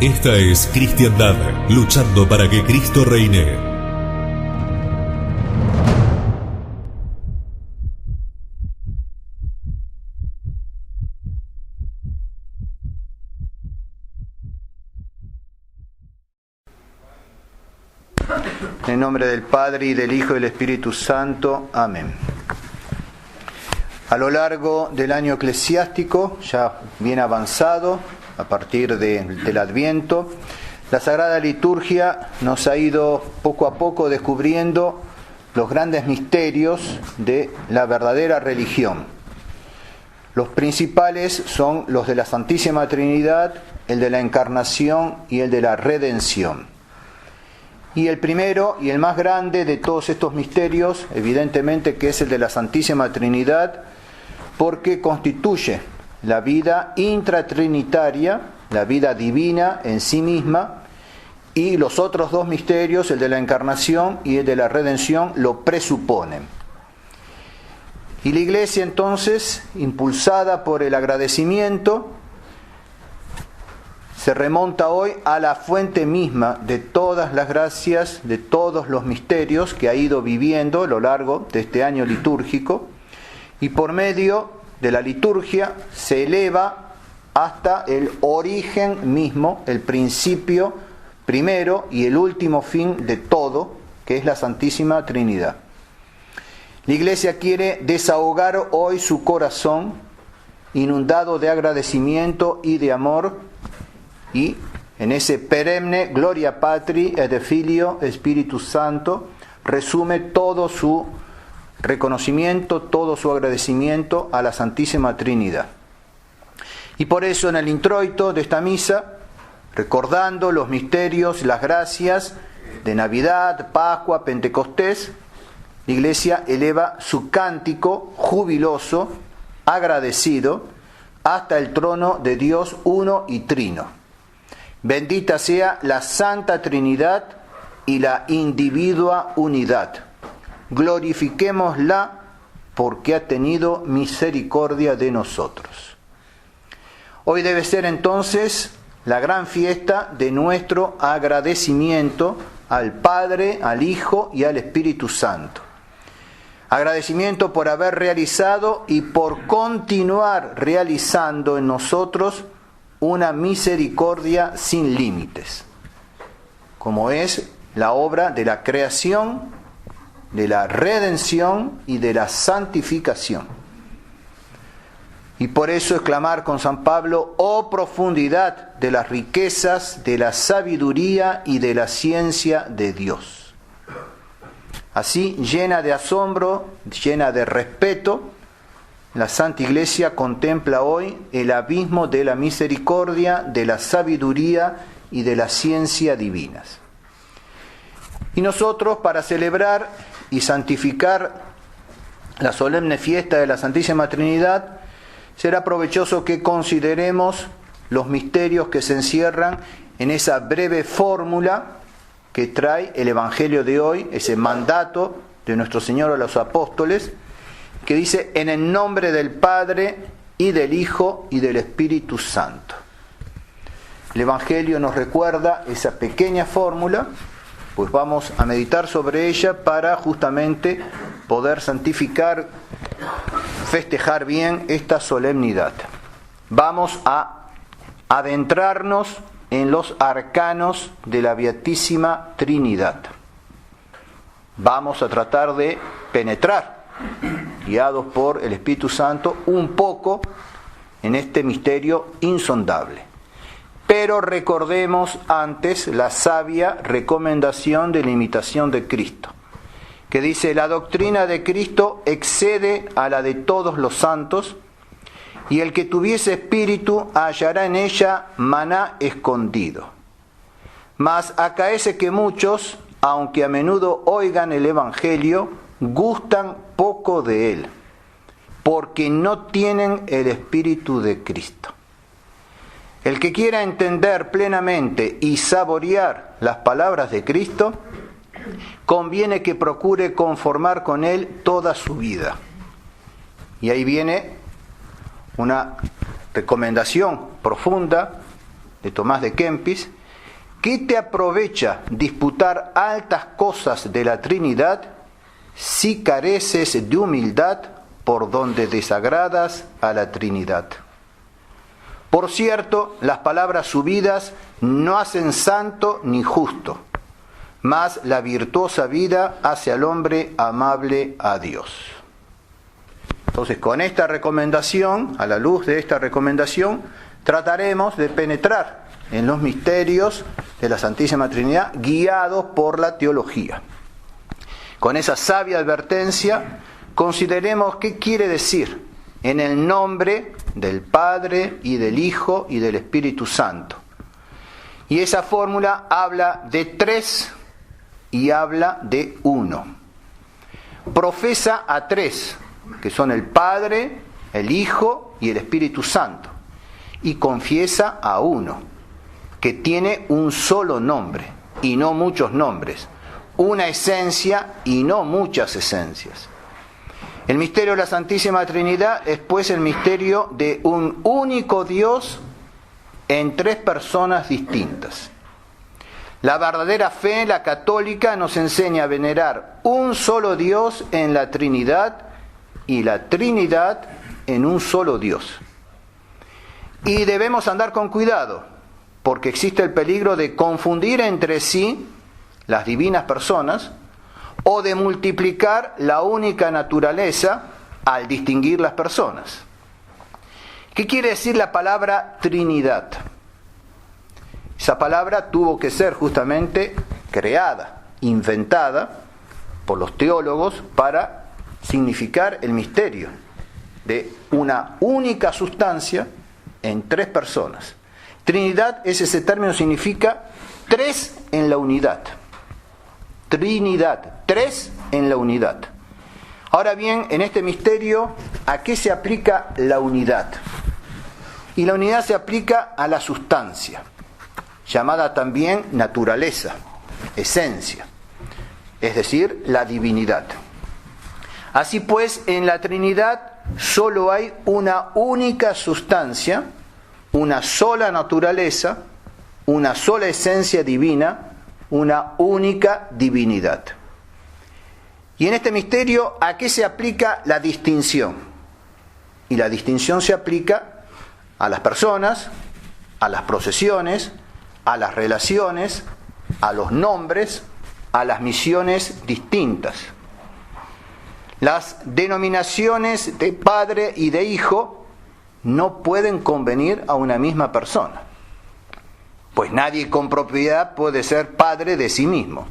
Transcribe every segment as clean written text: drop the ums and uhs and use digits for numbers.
Esta es Cristiandad, luchando para que Cristo reine. En el nombre del Padre, y del Hijo, y del Espíritu Santo. Amén. A lo largo del año eclesiástico, ya bien avanzado, a partir del Adviento, la Sagrada Liturgia nos ha ido poco a poco descubriendo los grandes misterios de la verdadera religión. Los principales son los de la Santísima Trinidad, el de la Encarnación y el de la Redención. Y el primero y el más grande de todos estos misterios, evidentemente que es el de la Santísima Trinidad, porque constituye la vida intratrinitaria, la vida divina en sí misma, y los otros dos misterios, el de la Encarnación y el de la Redención, lo presuponen. Y la Iglesia entonces, impulsada por el agradecimiento, se remonta hoy a la fuente misma de todas las gracias, de todos los misterios que ha ido viviendo a lo largo de este año litúrgico, y por medio de la liturgia se eleva hasta el origen mismo, el principio primero y el último fin de todo, que es la Santísima Trinidad. La Iglesia quiere desahogar hoy su corazón, inundado de agradecimiento y de amor, y en ese perenne Gloria Patri et Filio Spiritus Santo resume todo su reconocimiento, todo su agradecimiento a la Santísima Trinidad. Y por eso en el introito de esta misa, recordando los misterios, las gracias de Navidad, Pascua, Pentecostés, la Iglesia eleva su cántico jubiloso, agradecido, hasta el trono de Dios uno y trino. Bendita sea la Santa Trinidad y la individua unidad. Glorifiquémosla porque ha tenido misericordia de nosotros. Hoy debe ser entonces la gran fiesta de nuestro agradecimiento al Padre, al Hijo y al Espíritu Santo. Agradecimiento por haber realizado y por continuar realizando en nosotros una misericordia sin límites, como es la obra de la creación, de la redención y de la santificación. Y por eso exclamar con San Pablo: oh profundidad de las riquezas, de la sabiduría y de la ciencia de Dios. Así, llena de asombro, llena de respeto, la Santa Iglesia contempla hoy el abismo de la misericordia, de la sabiduría y de la ciencia divinas. Y nosotros, para celebrar y santificar la solemne fiesta de la Santísima Trinidad, será provechoso que consideremos los misterios que se encierran en esa breve fórmula que trae el Evangelio de hoy, ese mandato de nuestro Señor a los apóstoles, que dice: en el nombre del Padre, y del Hijo, y del Espíritu Santo. El Evangelio nos recuerda esa pequeña fórmula, pues vamos a meditar sobre ella para justamente poder santificar, festejar bien esta solemnidad. Vamos a adentrarnos en los arcanos de la Beatísima Trinidad. Vamos a tratar de penetrar, guiados por el Espíritu Santo, un poco en este misterio insondable. Pero recordemos antes la sabia recomendación de la imitación de Cristo, que dice: la doctrina de Cristo excede a la de todos los santos, y el que tuviese espíritu hallará en ella maná escondido. Mas acaece que muchos, aunque a menudo oigan el Evangelio, gustan poco de él, porque no tienen el Espíritu de Cristo. El que quiera entender plenamente y saborear las palabras de Cristo, conviene que procure conformar con él toda su vida. Y ahí viene una recomendación profunda de Tomás de Kempis: ¿qué te aprovecha disputar altas cosas de la Trinidad si careces de humildad por donde desagradas a la Trinidad? Por cierto, las palabras subidas no hacen santo ni justo, mas la virtuosa vida hace al hombre amable a Dios. Entonces, con esta recomendación, a la luz de esta recomendación, trataremos de penetrar en los misterios de la Santísima Trinidad, guiados por la teología. Con esa sabia advertencia, consideremos qué quiere decir en el nombre del Padre y del Hijo y del Espíritu Santo. Y esa fórmula habla de tres y habla de uno. Profesa a tres, que son el Padre, el Hijo y el Espíritu Santo. Y confiesa a uno, que tiene un solo nombre y no muchos nombres, una esencia y no muchas esencias. El misterio de la Santísima Trinidad es pues el misterio de un único Dios en tres personas distintas. La verdadera fe, la católica, nos enseña a venerar un solo Dios en la Trinidad y la Trinidad en un solo Dios. Y debemos andar con cuidado, porque existe el peligro de confundir entre sí las divinas personas o de multiplicar la única naturaleza al distinguir las personas. ¿Qué quiere decir la palabra Trinidad? Esa palabra tuvo que ser justamente creada, inventada por los teólogos para significar el misterio de una única sustancia en tres personas. Trinidad, ese término significa tres en la unidad. Trinidad, tres en la unidad. Ahora bien, en este misterio, ¿a qué se aplica la unidad? Y la unidad se aplica a la sustancia, llamada también naturaleza, esencia, es decir, la divinidad. Así pues, en la Trinidad solo hay una única sustancia, una sola naturaleza, una sola esencia divina, una única divinidad. Y en este misterio, ¿a qué se aplica la distinción? Y la distinción se aplica a las personas, a las procesiones, a las relaciones, a los nombres, a las misiones distintas. Las denominaciones de Padre y de Hijo no pueden convenir a una misma persona, pues nadie con propiedad puede ser padre de sí mismo.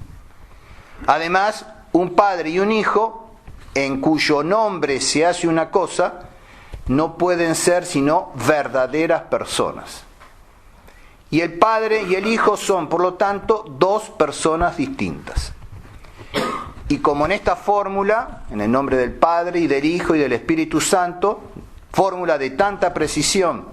Además, un padre y un hijo, en cuyo nombre se hace una cosa, no pueden ser sino verdaderas personas. Y el Padre y el Hijo son, por lo tanto, dos personas distintas. Y como en esta fórmula, en el nombre del Padre y del Hijo y del Espíritu Santo, fórmula de tanta precisión,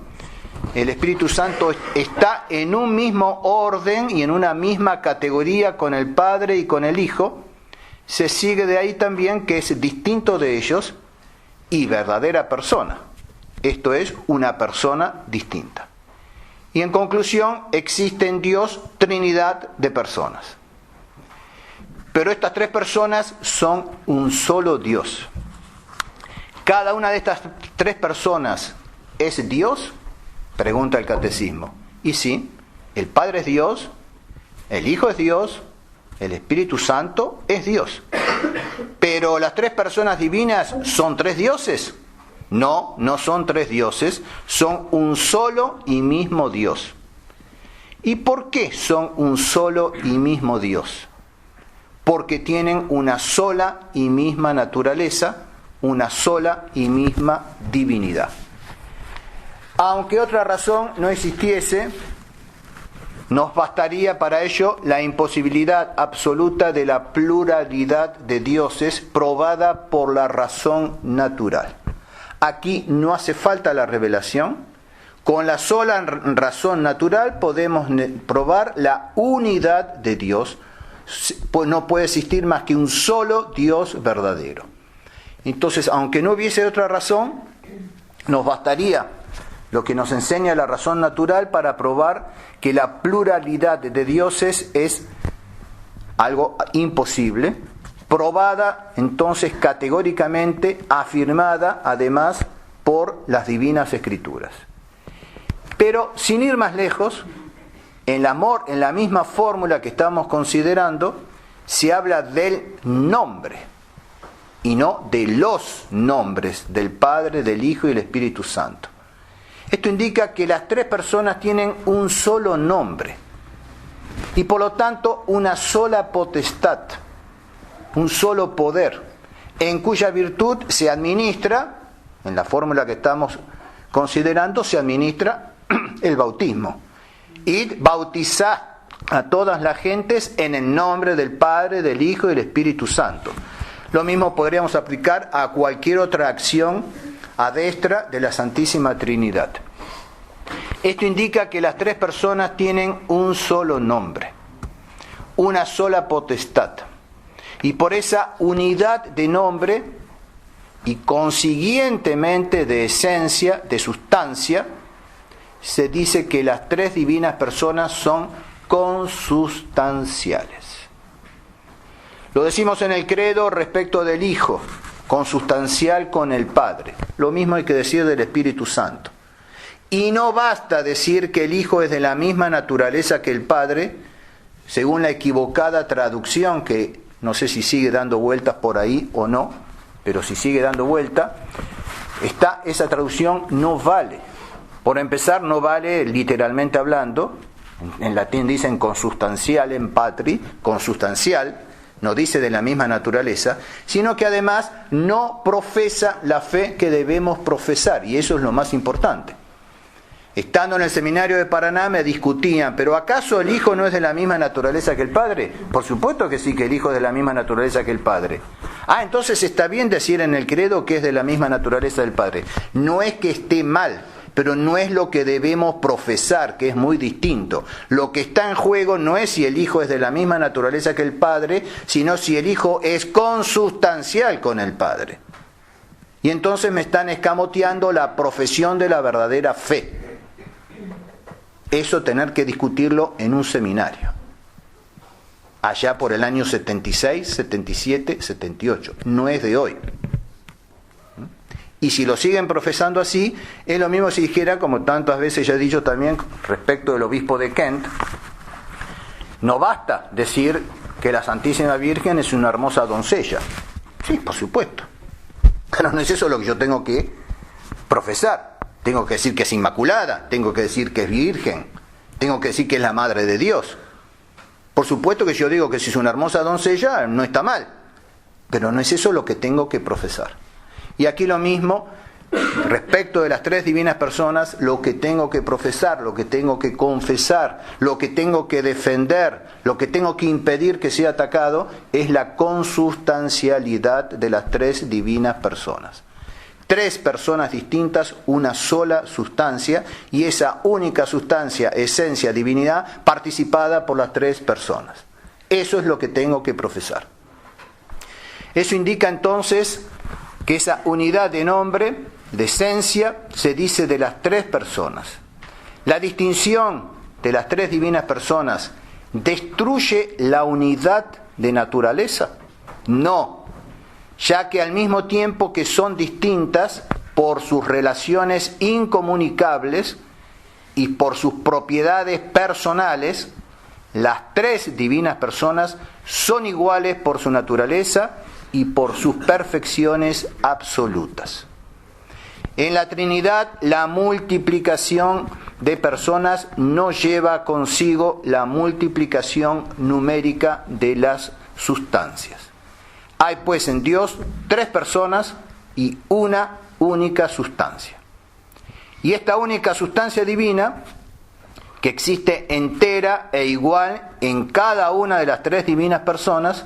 el Espíritu Santo está en un mismo orden y en una misma categoría con el Padre y con el Hijo, se sigue de ahí también que es distinto de ellos y verdadera persona. Esto es, una persona distinta. Y en conclusión, existe en Dios Trinidad de personas. Pero estas tres personas son un solo Dios. ¿Cada una de estas tres personas es Dios? Pregunta el catecismo. Y sí, el Padre es Dios, el Hijo es Dios, el Espíritu Santo es Dios. ¿Pero las tres personas divinas son tres dioses? No, no son tres dioses, son un solo y mismo Dios. ¿Y por qué son un solo y mismo Dios? Porque tienen una sola y misma naturaleza, una sola y misma divinidad. Aunque otra razón no existiese, nos bastaría para ello la imposibilidad absoluta de la pluralidad de dioses probada por la razón natural. Aquí no hace falta la revelación. Con la sola razón natural podemos probar la unidad de Dios. Pues no puede existir más que un solo Dios verdadero. Entonces, aunque no hubiese otra razón, nos bastaría lo que nos enseña la razón natural para probar que la pluralidad de dioses es algo imposible, probada entonces categóricamente, afirmada además por las divinas escrituras. Pero sin ir más lejos, en la misma fórmula que estamos considerando, se habla del nombre y no de los nombres del Padre, del Hijo y del Espíritu Santo. Esto indica que las tres personas tienen un solo nombre y por lo tanto una sola potestad, un solo poder, en cuya virtud se administra, en la fórmula que estamos considerando, se administra el bautismo. Id, bautizad a todas las gentes en el nombre del Padre, del Hijo y del Espíritu Santo. Lo mismo podríamos aplicar a cualquier otra acción a destra de la Santísima Trinidad. Esto indica que las tres personas tienen un solo nombre, una sola potestad. Y por esa unidad de nombre y consiguientemente de esencia, de sustancia, se dice que las tres divinas personas son consustanciales. Lo decimos en el credo respecto del Hijo, consustancial con el Padre. Lo mismo hay que decir del Espíritu Santo. Y no basta decir que el Hijo es de la misma naturaleza que el Padre, según la equivocada traducción que no sé si sigue dando vueltas por ahí o no, pero si sigue dando vuelta, esa traducción no vale. Por empezar, no vale literalmente hablando. En latín dicen consustancial en patri, consustancial, no dice de la misma naturaleza, sino que además no profesa la fe que debemos profesar, y eso es lo más importante. Estando en el seminario de Paraná me discutían, ¿pero acaso el Hijo no es de la misma naturaleza que el Padre? Por supuesto que sí, que el Hijo es de la misma naturaleza que el Padre. Entonces está bien decir en el credo que es de la misma naturaleza del Padre. No es que esté mal, pero no es lo que debemos profesar, que es muy distinto. Lo que está en juego no es si el Hijo es de la misma naturaleza que el Padre, sino si el Hijo es consustancial con el Padre. Y entonces me están escamoteando la profesión de la verdadera fe. Eso tener que discutirlo en un seminario. Allá por el año 76, 77, 78. No es de hoy. Y si lo siguen profesando así, es lo mismo si dijera, como tantas veces ya he dicho también respecto del obispo de Kent, no basta decir que la Santísima Virgen es una hermosa doncella. Sí, por supuesto. Pero no es eso lo que yo tengo que profesar. Tengo que decir que es inmaculada, tengo que decir que es virgen, tengo que decir que es la madre de Dios. Por supuesto que yo digo que si es una hermosa doncella, no está mal. Pero no es eso lo que tengo que profesar. Y aquí lo mismo, respecto de las tres divinas personas, lo que tengo que profesar, lo que tengo que confesar, lo que tengo que defender, lo que tengo que impedir que sea atacado, es la consustancialidad de las tres divinas personas. Tres personas distintas, una sola sustancia, y esa única sustancia, esencia, divinidad, participada por las tres personas. Eso es lo que tengo que profesar. Eso indica entonces que esa unidad de nombre, de esencia, se dice de las tres personas. La distinción de las tres divinas personas ¿destruye la unidad de naturaleza? No, ya que al mismo tiempo que son distintas por sus relaciones incomunicables y por sus propiedades personales, las tres divinas personas son iguales por su naturaleza y por sus perfecciones absolutas. En la Trinidad, la multiplicación de personas no lleva consigo la multiplicación numérica de las sustancias. Hay pues en Dios tres personas y una única sustancia. Y esta única sustancia divina, que existe entera e igual en cada una de las tres divinas personas,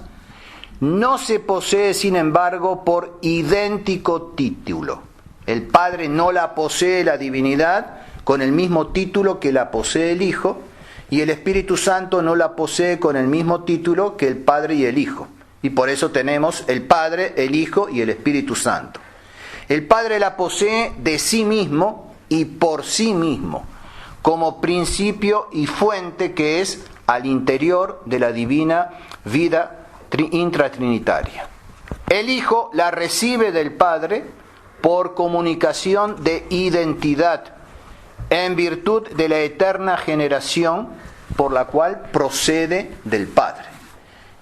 no se posee, sin embargo, por idéntico título. El Padre no la posee, la divinidad, con el mismo título que la posee el Hijo, y el Espíritu Santo no la posee con el mismo título que el Padre y el Hijo. Y por eso tenemos el Padre, el Hijo y el Espíritu Santo. El Padre la posee de sí mismo y por sí mismo, como principio y fuente que es al interior de la divina vida intratrinitaria. El Hijo la recibe del Padre por comunicación de identidad, en virtud de la eterna generación por la cual procede del Padre.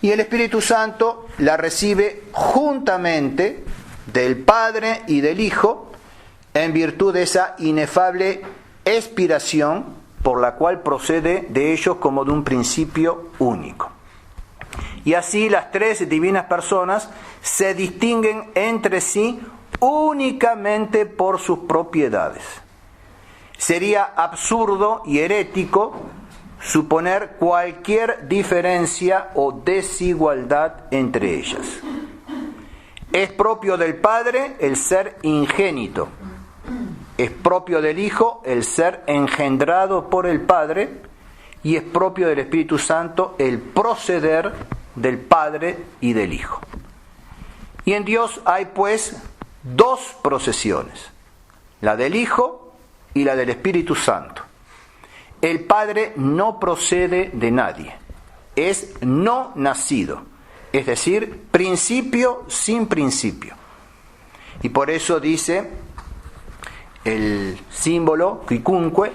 Y el Espíritu Santo la recibe juntamente del Padre y del Hijo, en virtud de esa inefable expiración por la cual procede de ellos como de un principio único. Y así las tres divinas personas se distinguen entre sí únicamente por sus propiedades. Sería absurdo y herético suponer cualquier diferencia o desigualdad entre ellas. Es propio del Padre el ser ingénito. Es propio del Hijo el ser engendrado por el Padre, y es propio del Espíritu Santo el proceder del Padre y del Hijo. Y en Dios hay pues dos procesiones, la del Hijo y la del Espíritu Santo. El Padre no procede de nadie, es no nacido, es decir, principio sin principio. Y por eso dice el símbolo quicunque,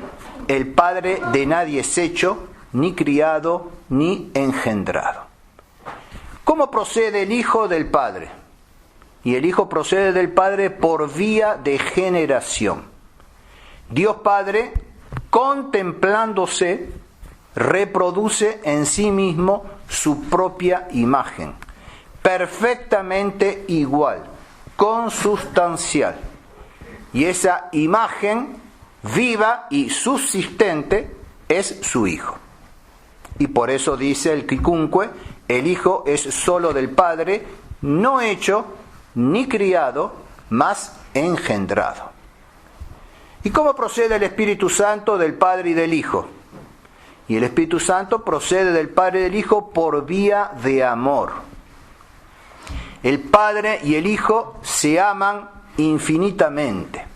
el Padre de nadie es hecho, ni criado, ni engendrado. ¿Cómo procede el Hijo del Padre? Y el Hijo procede del Padre por vía de generación. Dios Padre, contemplándose, reproduce en sí mismo su propia imagen, perfectamente igual, consustancial. Y esa imagen viva y subsistente es su Hijo. Y por eso dice el quicunque, el Hijo es solo del Padre, no hecho ni criado, mas engendrado. ¿Y cómo procede el Espíritu Santo del Padre y del Hijo? Y el Espíritu Santo procede del Padre y del Hijo por vía de amor. El Padre y el Hijo se aman infinitamente.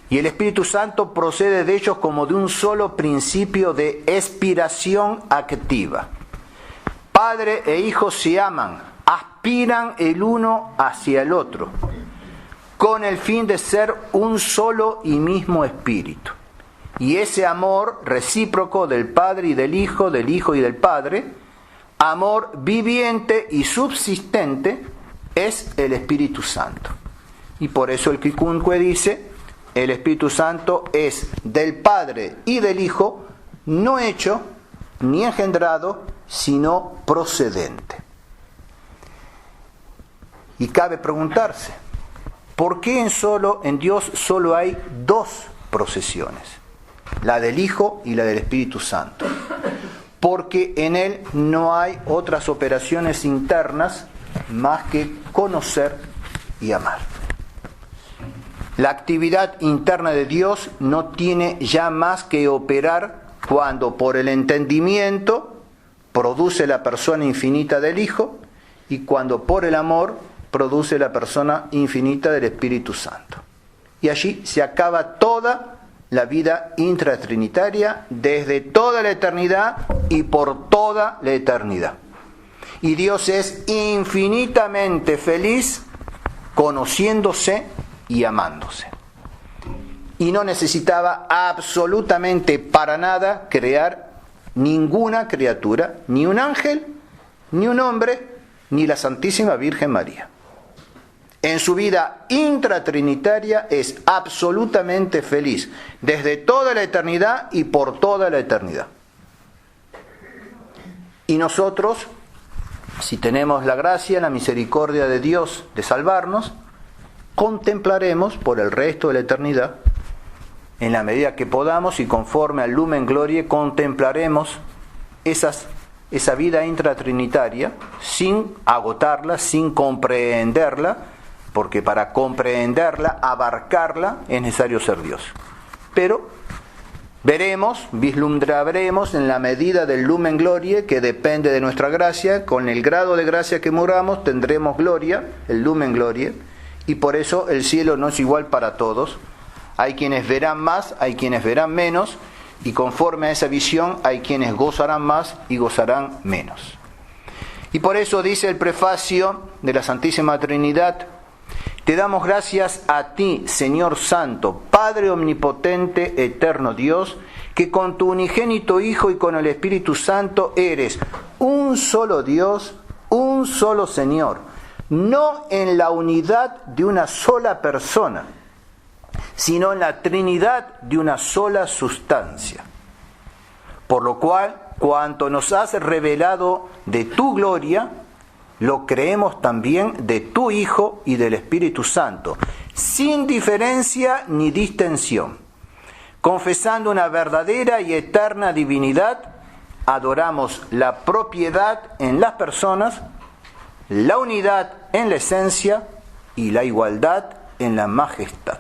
Y el Espíritu Santo procede de ellos como de un solo principio de expiración activa. Padre e Hijo se aman, aspiran el uno hacia el otro, con el fin de ser un solo y mismo espíritu. Y ese amor recíproco del Padre y del Hijo y del Padre, amor viviente y subsistente, es el Espíritu Santo. Y por eso el quicunque dice, el Espíritu Santo es del Padre y del Hijo, no hecho ni engendrado, sino procedente. Y cabe preguntarse, ¿por qué en Dios solo hay dos procesiones? La del Hijo y la del Espíritu Santo. Porque en Él no hay otras operaciones internas más que conocer y amar. La actividad interna de Dios no tiene ya más que operar cuando por el entendimiento produce la persona infinita del Hijo y cuando por el amor produce la persona infinita del Espíritu Santo. Y allí se acaba toda la vida intratrinitaria desde toda la eternidad y por toda la eternidad. Y Dios es infinitamente feliz conociéndose y amándose. Y no necesitaba absolutamente para nada crear ninguna criatura, ni un ángel, ni un hombre, ni la Santísima Virgen María. En su vida intratrinitaria es absolutamente feliz, desde toda la eternidad y por toda la eternidad. Y nosotros, si tenemos la gracia, la misericordia de Dios de salvarnos, contemplaremos por el resto de la eternidad, en la medida que podamos y conforme al Lumen Glorie, contemplaremos esa vida intratrinitaria sin agotarla, sin comprenderla, porque para comprenderla, abarcarla, es necesario ser Dios. Pero veremos, vislumbraremos en la medida del Lumen Glorie, que depende de nuestra gracia. Con el grado de gracia que muramos tendremos gloria, el Lumen Glorie, y por eso el cielo no es igual para todos. Hay quienes verán más, hay quienes verán menos, y conforme a esa visión hay quienes gozarán más y gozarán menos. Y por eso dice el prefacio de la Santísima Trinidad: te damos gracias a ti, Señor Santo, Padre Omnipotente, Eterno Dios, que con tu unigénito Hijo y con el Espíritu Santo eres un solo Dios, un solo Señor, no en la unidad de una sola persona, sino en la Trinidad de una sola sustancia. Por lo cual, cuanto nos has revelado de tu gloria, lo creemos también de tu Hijo y del Espíritu Santo, sin diferencia ni distensión. Confesando una verdadera y eterna divinidad, adoramos la propiedad en las personas, la unidad en la esencia y la igualdad en la majestad.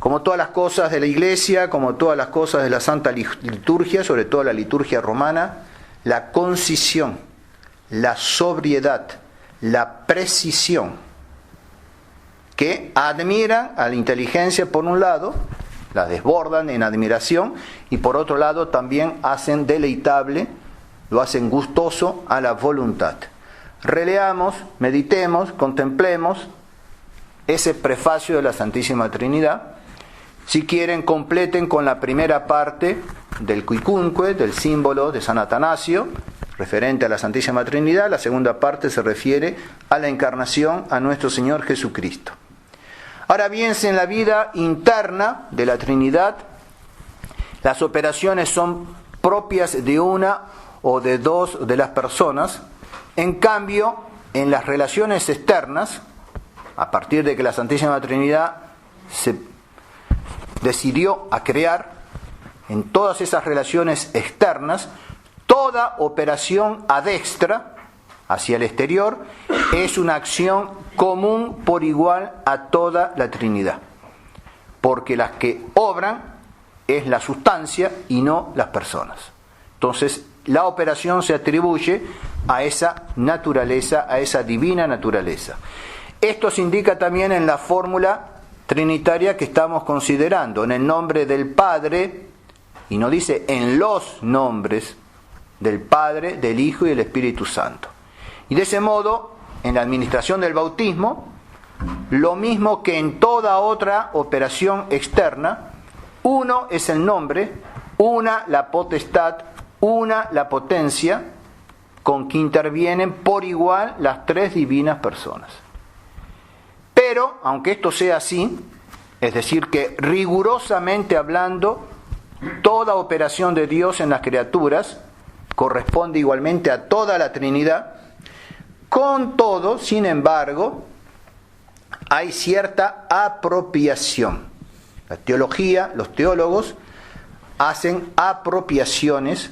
Como todas las cosas de la Iglesia, como todas las cosas de la Santa Liturgia, sobre todo la liturgia romana, la concisión, la sobriedad, la precisión, que admiran a la inteligencia por un lado, la desbordan en admiración, y por otro lado también hacen deleitable, lo hacen gustoso a la voluntad. Releamos, meditemos, contemplemos ese prefacio de la Santísima Trinidad. Si quieren, completen con la primera parte del Quicunque, del símbolo de San Atanasio, referente a la Santísima Trinidad. La segunda parte se refiere a la encarnación, a nuestro Señor Jesucristo. Ahora bien, si en la vida interna de la Trinidad las operaciones son propias de una o de dos de las personas, en cambio, en las relaciones externas, a partir de que la Santísima Trinidad se decidió a crear, en todas esas relaciones externas, toda operación adextra, hacia el exterior, es una acción común por igual a toda la Trinidad. Porque las que obran es la sustancia y no las personas. Entonces, la operación se atribuye a esa naturaleza, a esa divina naturaleza. Esto se indica también en la fórmula trinitaria que estamos considerando, en el nombre del Padre, y no dice en los nombres del Padre, del Hijo y del Espíritu Santo. Y de ese modo, en la administración del bautismo, lo mismo que en toda otra operación externa, uno es el nombre, una la potestad, una la potencia, con que intervienen por igual las tres divinas personas. Pero, aunque esto sea así, es decir, que rigurosamente hablando, toda operación de Dios en las criaturas corresponde igualmente a toda la Trinidad, con todo, sin embargo, hay cierta apropiación. La teología, los teólogos, hacen apropiaciones.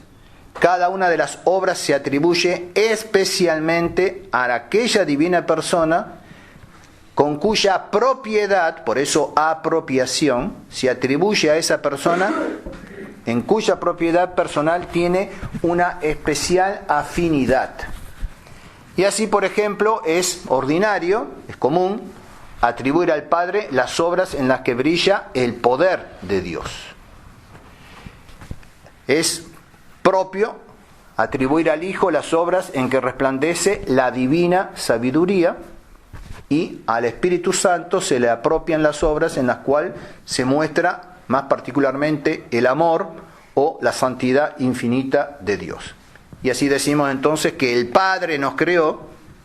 Cada una de las obras se atribuye especialmente a aquella divina persona con cuya propiedad, por eso apropiación, se atribuye a esa persona, en cuya propiedad personal tiene una especial afinidad. Y así, por ejemplo, es ordinario, es común, atribuir al Padre las obras en las que brilla el poder de Dios. Es propio atribuir al Hijo las obras en que resplandece la divina sabiduría, y al Espíritu Santo se le apropian las obras en las cuales se muestra más particularmente el amor o la santidad infinita de Dios. Y así decimos entonces que el Padre nos creó,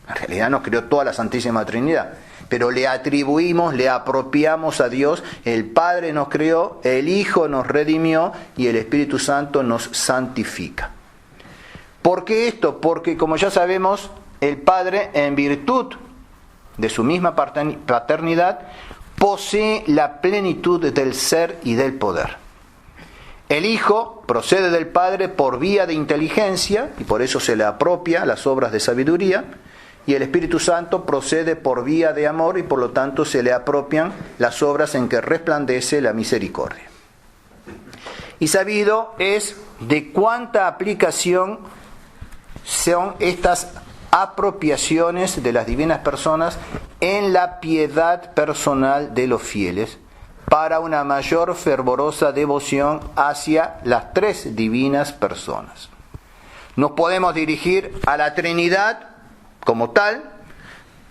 en realidad nos creó toda la Santísima Trinidad, pero le atribuimos, le apropiamos a Dios, el Padre nos creó, el Hijo nos redimió y el Espíritu Santo nos santifica. ¿Por qué esto? Porque, como ya sabemos, el Padre, en virtud de su misma paternidad, posee la plenitud del ser y del poder. El Hijo procede del Padre por vía de inteligencia, y por eso se le apropia las obras de sabiduría, y el Espíritu Santo procede por vía de amor, y por lo tanto se le apropian las obras en que resplandece la misericordia. Y sabido es de cuánta aplicación son estas apropiaciones de las divinas personas en la piedad personal de los fieles, para una mayor fervorosa devoción hacia las tres divinas personas. Nos podemos dirigir a la Trinidad como tal,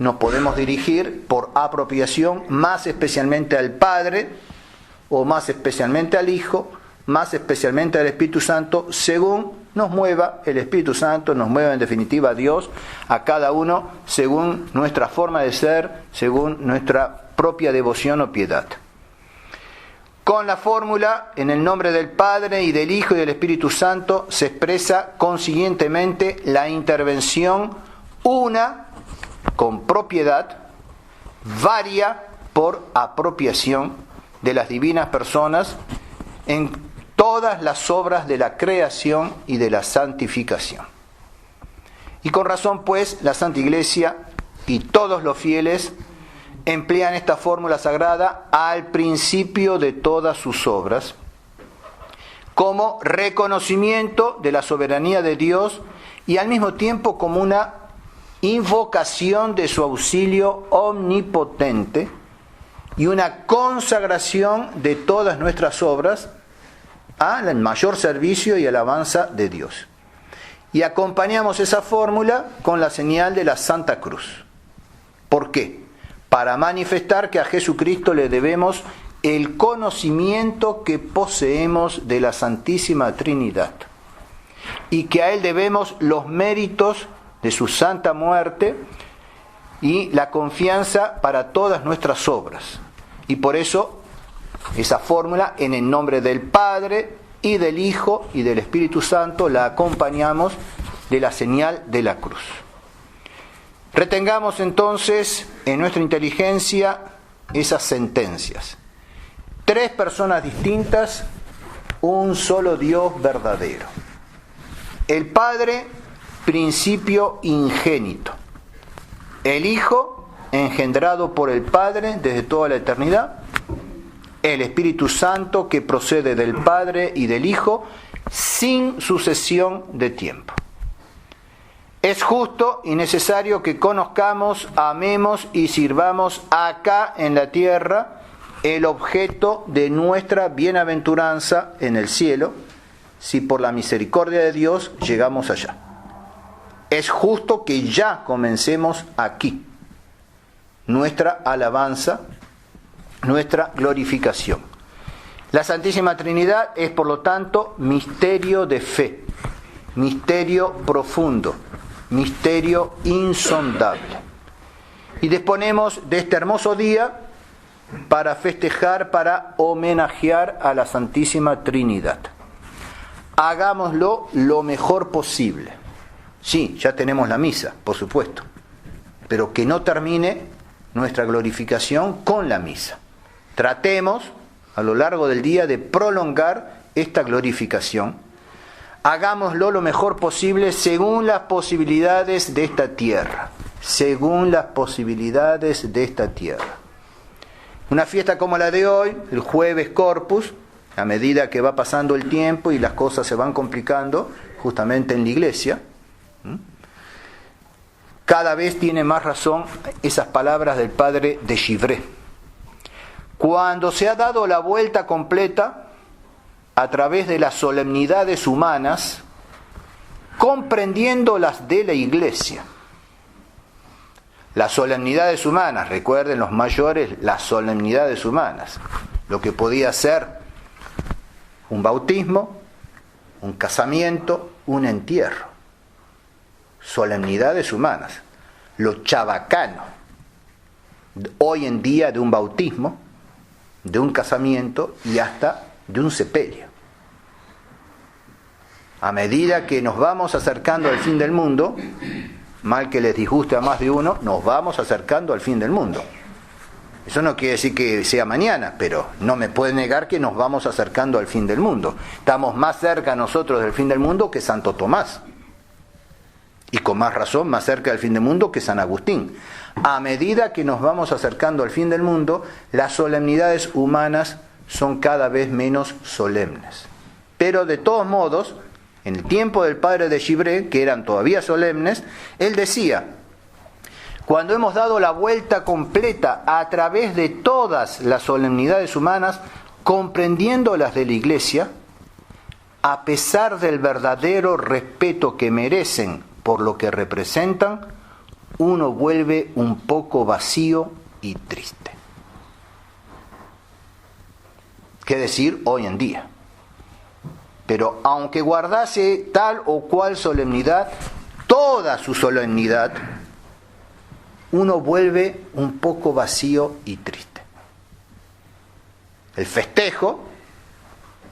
nos podemos dirigir por apropiación más especialmente al Padre, o más especialmente al Hijo, más especialmente al Espíritu Santo, según nos mueva el Espíritu Santo, nos mueva en definitiva Dios, a cada uno según nuestra forma de ser, según nuestra propia devoción o piedad. Con la fórmula, en el nombre del Padre y del Hijo y del Espíritu Santo, se expresa consiguientemente la intervención una con propiedad, varia por apropiación de las divinas personas en todas las obras de la creación y de la santificación. Y con razón, pues, la Santa Iglesia y todos los fieles emplean esta fórmula sagrada al principio de todas sus obras, como reconocimiento de la soberanía de Dios y al mismo tiempo como una invocación de su auxilio omnipotente y una consagración de todas nuestras obras al mayor servicio y alabanza de Dios. Y acompañamos esa fórmula con la señal de la Santa Cruz. ¿Por qué? Para manifestar que a Jesucristo le debemos el conocimiento que poseemos de la Santísima Trinidad y que a Él debemos los méritos de su santa muerte y la confianza para todas nuestras obras. Y por eso esa fórmula, en el nombre del Padre y del Hijo y del Espíritu Santo, la acompañamos de la señal de la cruz. Retengamos entonces en nuestra inteligencia esas sentencias. Tres personas distintas, un solo Dios verdadero. El Padre, principio ingénito. El Hijo, engendrado por el Padre desde toda la eternidad. El Espíritu Santo, que procede del Padre y del Hijo, sin sucesión de tiempo. Es justo y necesario que conozcamos, amemos y sirvamos acá en la tierra el objeto de nuestra bienaventuranza en el cielo, si por la misericordia de Dios llegamos allá. Es justo que ya comencemos aquí nuestra alabanza, nuestra glorificación. La Santísima Trinidad es, por lo tanto, misterio de fe, misterio profundo, misterio insondable. Y disponemos de este hermoso día para festejar, para homenajear a la Santísima Trinidad. Hagámoslo lo mejor posible. Sí, ya tenemos la misa, por supuesto, pero que no termine nuestra glorificación con la misa. Tratemos a lo largo del día de prolongar esta glorificación. Hagámoslo lo mejor posible según las posibilidades de esta tierra. Según las posibilidades de esta tierra. Una fiesta como la de hoy, el jueves Corpus, a medida que va pasando el tiempo y las cosas se van complicando, justamente en la iglesia, cada vez tiene más razón esas palabras del padre de Chivray. Cuando se ha dado la vuelta completa a través de las solemnidades humanas, comprendiendo las de la iglesia. Las solemnidades humanas, recuerden los mayores, las solemnidades humanas. Lo que podía ser un bautismo, un casamiento, un entierro. Solemnidades humanas. Lo chabacano hoy en día de un bautismo, de un casamiento y hasta de un sepelio. A medida que nos vamos acercando al fin del mundo, mal que les disguste a más de uno, nos vamos acercando al fin del mundo. Eso no quiere decir que sea mañana, pero no me puede negar que nos vamos acercando al fin del mundo. Estamos más cerca nosotros del fin del mundo que Santo Tomás. Y con más razón, más cerca del fin del mundo que San Agustín. A medida que nos vamos acercando al fin del mundo, las solemnidades humanas son cada vez menos solemnes. Pero de todos modos, en el tiempo del padre de Chivray, que eran todavía solemnes, él decía: cuando hemos dado la vuelta completa a través de todas las solemnidades humanas, comprendiendo las de la Iglesia, a pesar del verdadero respeto que merecen por lo que representan, uno vuelve un poco vacío y triste. ¿Qué decir hoy en día? Pero aunque guardase tal o cual solemnidad, toda su solemnidad, uno vuelve un poco vacío y triste. El festejo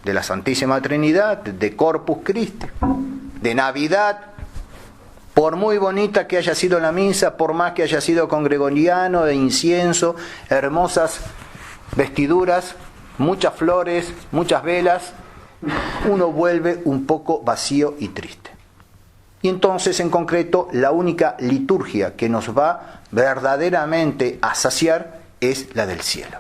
de la Santísima Trinidad, de Corpus Christi, de Navidad, por muy bonita que haya sido la misa, por más que haya sido con gregoriano, de incienso, hermosas vestiduras, muchas flores, muchas velas, uno vuelve un poco vacío y triste. Y entonces, en concreto, la única liturgia que nos va verdaderamente a saciar es la del cielo.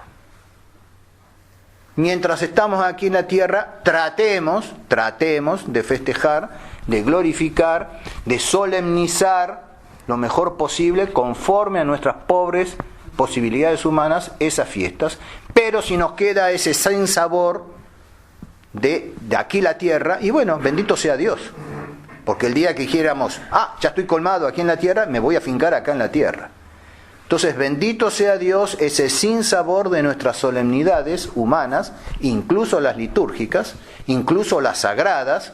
Mientras estamos aquí en la tierra, tratemos de festejar, de glorificar, de solemnizar lo mejor posible, conforme a nuestras pobres posibilidades humanas, esas fiestas. Pero si nos queda ese sinsabor de aquí la tierra, y bueno, bendito sea Dios. Porque el día que dijéramos, ya estoy colmado aquí en la tierra, me voy a fincar acá en la tierra. Entonces, bendito sea Dios ese sinsabor de nuestras solemnidades humanas, incluso las litúrgicas, incluso las sagradas,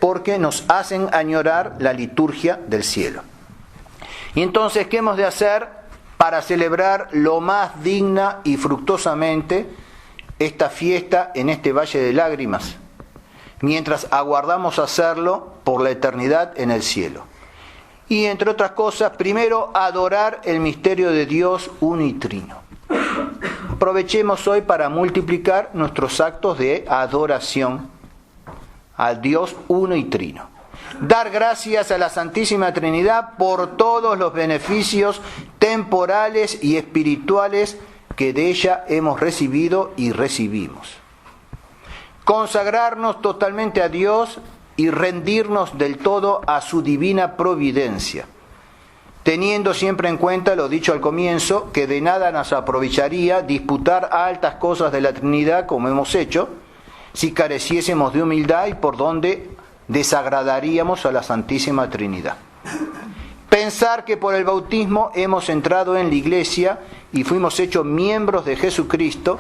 porque nos hacen añorar la liturgia del cielo. Y entonces, ¿qué hemos de hacer para celebrar lo más digna y fructuosamente esta fiesta en este valle de lágrimas, mientras aguardamos hacerlo por la eternidad en el cielo? Y entre otras cosas, primero, adorar el misterio de Dios uno y trino. Aprovechemos hoy para multiplicar nuestros actos de adoración al Dios uno y trino. Dar gracias a la Santísima Trinidad por todos los beneficios temporales y espirituales que de ella hemos recibido y recibimos. Consagrarnos totalmente a Dios y rendirnos del todo a su divina providencia, teniendo siempre en cuenta lo dicho al comienzo, que de nada nos aprovecharía disputar altas cosas de la Trinidad como hemos hecho, si careciésemos de humildad y por donde desagradaríamos a la Santísima Trinidad. Pensar que por el bautismo hemos entrado en la Iglesia y fuimos hechos miembros de Jesucristo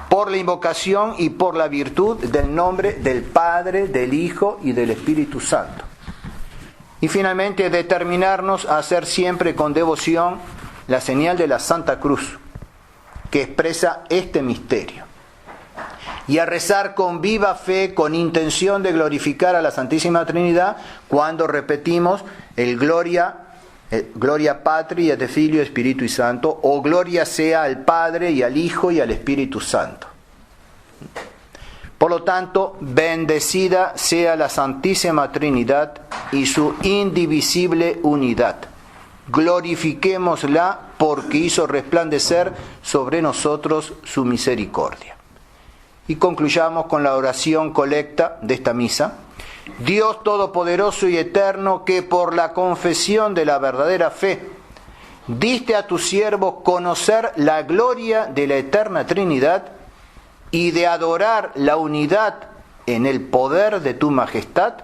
por la invocación y por la virtud del nombre del Padre, del Hijo y del Espíritu Santo. Y finalmente, determinarnos a hacer siempre con devoción la señal de la Santa Cruz, que expresa este misterio. Y a rezar con viva fe, con intención de glorificar a la Santísima Trinidad, cuando repetimos el Gloria Patri et Filio et Spiritui Santo, o gloria sea al Padre y al Hijo y al Espíritu Santo. Por lo tanto, bendecida sea la Santísima Trinidad y su indivisible unidad. Glorifiquémosla porque hizo resplandecer sobre nosotros su misericordia. Y concluyamos con la oración colecta de esta misa. Dios Todopoderoso y Eterno, que por la confesión de la verdadera fe diste a tus siervos conocer la gloria de la eterna Trinidad y de adorar la unidad en el poder de tu majestad,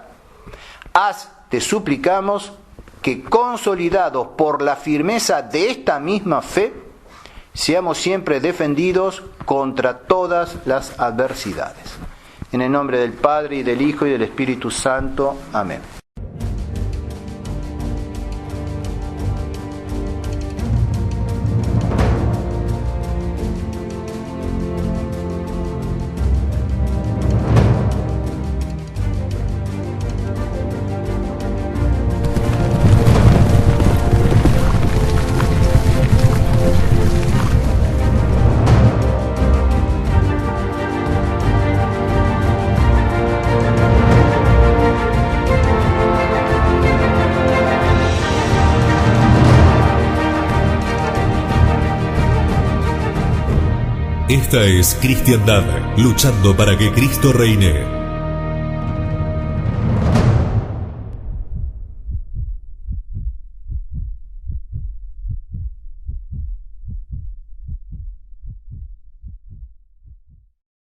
haz, te suplicamos, que consolidados por la firmeza de esta misma fe, seamos siempre defendidos contra todas las adversidades. En el nombre del Padre, y del Hijo, y del Espíritu Santo. Amén. Esta es Cristiandad, luchando para que Cristo reine.